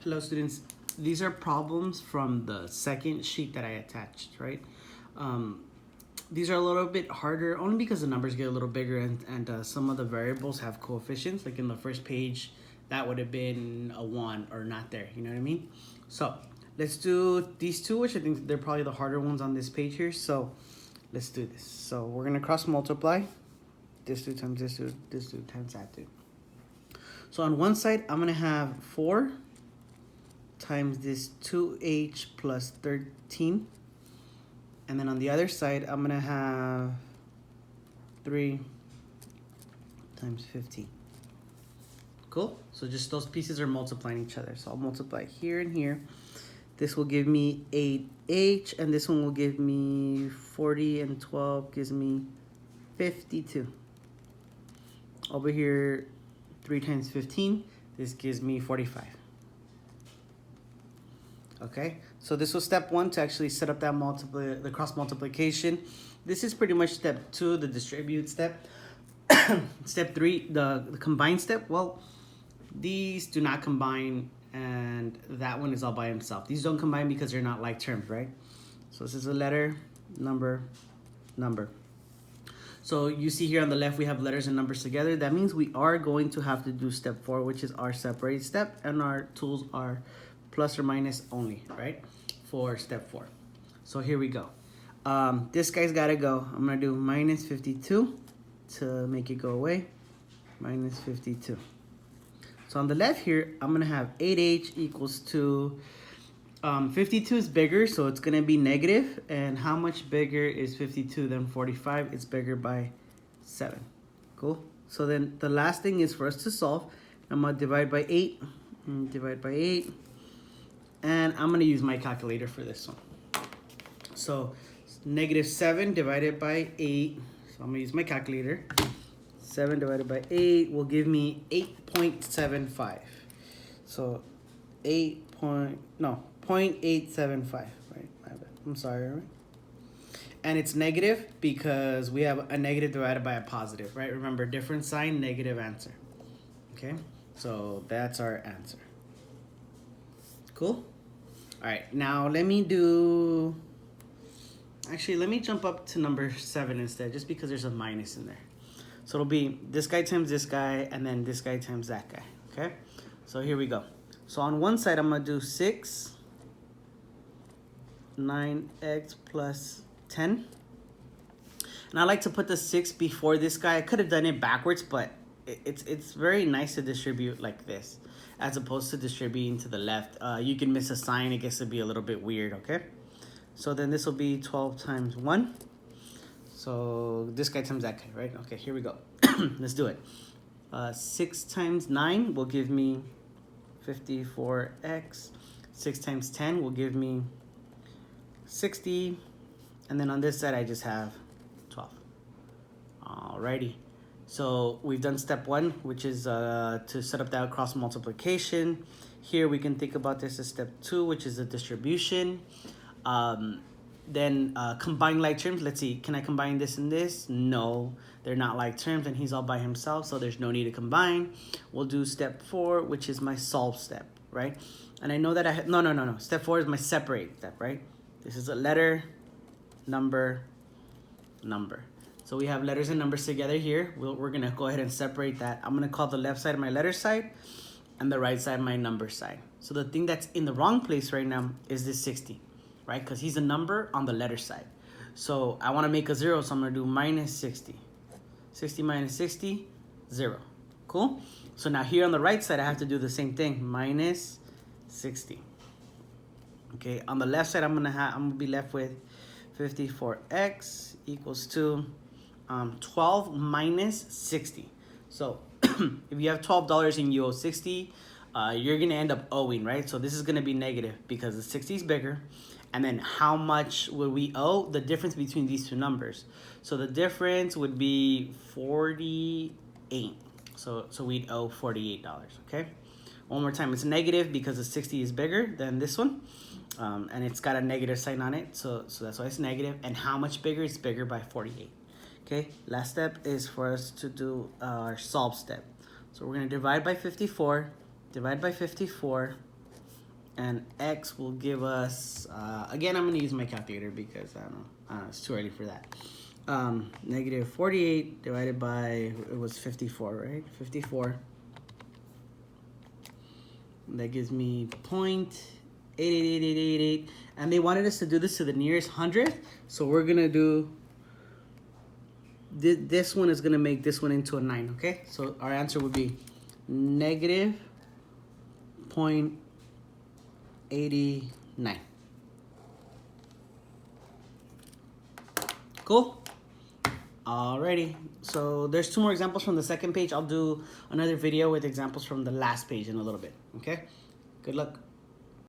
Hello students, these are problems from the second sheet that I attached, right? These are a little bit harder only because the numbers get a little bigger and some of the variables have coefficients. Like in the first page, that would have been a 1 or not there, you know what I mean? So let's do these two, which I think they're probably the harder ones on this page here. So let's do this. So we're gonna cross multiply this 2 times this 2 times that 2. So on one side, I'm gonna have 4 times this 2h plus 13. And then on the other side, I'm gonna have 3 times 15. Cool? So just those pieces are multiplying each other. So I'll multiply here and here. This will give me 8h, and this one will give me 40, and 12 gives me 52. Over here, 3 times 15, this gives me 45. Okay, so this was step 1 to actually set up that the cross multiplication. This is pretty much step 2, the distribute step. Step 3, the combine step. Well, these do not combine, and that one is all by himself. These don't combine because they're not like terms, right? So this is a letter, number, number. So you see here on the left, we have letters and numbers together. That means we are going to have to do step 4, which is our separate step, and our tools are plus or minus only, right? For step 4. So here we go. This guy's gotta go. I'm gonna do minus 52 to make it go away. Minus 52. So on the left here, I'm gonna have 8h equals to 52 is bigger, so it's gonna be negative. And how much bigger is 52 than 45? It's bigger by 7. Cool. So then the last thing is for us to solve. I'm gonna divide by 8. Divide by 8. And I'm gonna use my calculator for this one. So negative 7 divided by 8. So I'm gonna use my calculator. 7 divided by 8 will give me 8.75. So 0.875, right? I'm sorry, right? And it's negative because we have a negative divided by a positive, right? Remember, different sign, negative answer. Okay, so that's our answer. Cool? All right, now let me do, actually, let me jump up to number 7 instead, just because there's a minus in there. So it'll be this guy times this guy, and then this guy times that guy, okay? So here we go. So on one side, I'm gonna do 6, 9x plus 10. And I like to put the 6 before this guy. I could have done it backwards, but it's very nice to distribute like this, as opposed to distributing to the left. You can miss a sign, it gets to be a little bit weird, okay? So then this will be 12 times 1. So this guy times that guy, right? Okay, here we go. Let's do it. 6 times 9 will give me 54x. 6 times 10 will give me 60. And then on this side, I just have 12. Alrighty. So we've done step 1, which is to set up that cross multiplication. Here we can think about this as step 2, which is the distribution. Then combine like terms. Let's see, can I combine this and this? No, they're not like terms, and he's all by himself, so there's no need to combine. We'll do step 4, which is my solve step, right? And I know that I have, no. Step 4 is my separate step, right? This is a letter, number, number. So we have letters and numbers together here. We're gonna go ahead and separate that. I'm gonna call the left side my letter side, and the right side my number side. So the thing that's in the wrong place right now is this 60. Right? Because he's a number on the letter side. So I want to make a 0, so I'm going to do minus 60. 60 minus 60, 0. Cool? So now here on the right side, I have to do the same thing. Minus 60. Okay, on the left side, I'm gonna be left with 54x equals to 12 minus 60. So if you have $12 and you owe 60, you're going to end up owing, right? So this is going to be negative because the 60 is bigger. And then how much would we owe? The difference between these two numbers. So the difference would be 48. So we'd owe $48, okay? One more time, it's negative because the 60 is bigger than this one. And it's got a negative sign on it, so that's why it's negative. And how much bigger? It's bigger by 48. Okay, last step is for us to do our solve step. So we're gonna divide by 54, divide by 54, and x will give us, again, I'm going to use my calculator because I don't know, it's too early for that. Negative 48 divided by, it was 54, right? 54. That gives me 0.888888. And they wanted us to do this to the nearest hundredth. So we're going to do, this one is going to make this one into a 9, okay? So our answer would be negative 0.89. Cool? Alrighty, so there's 2 more examples from the second page. I'll do another video with examples from the last page in a little bit, okay? Good luck.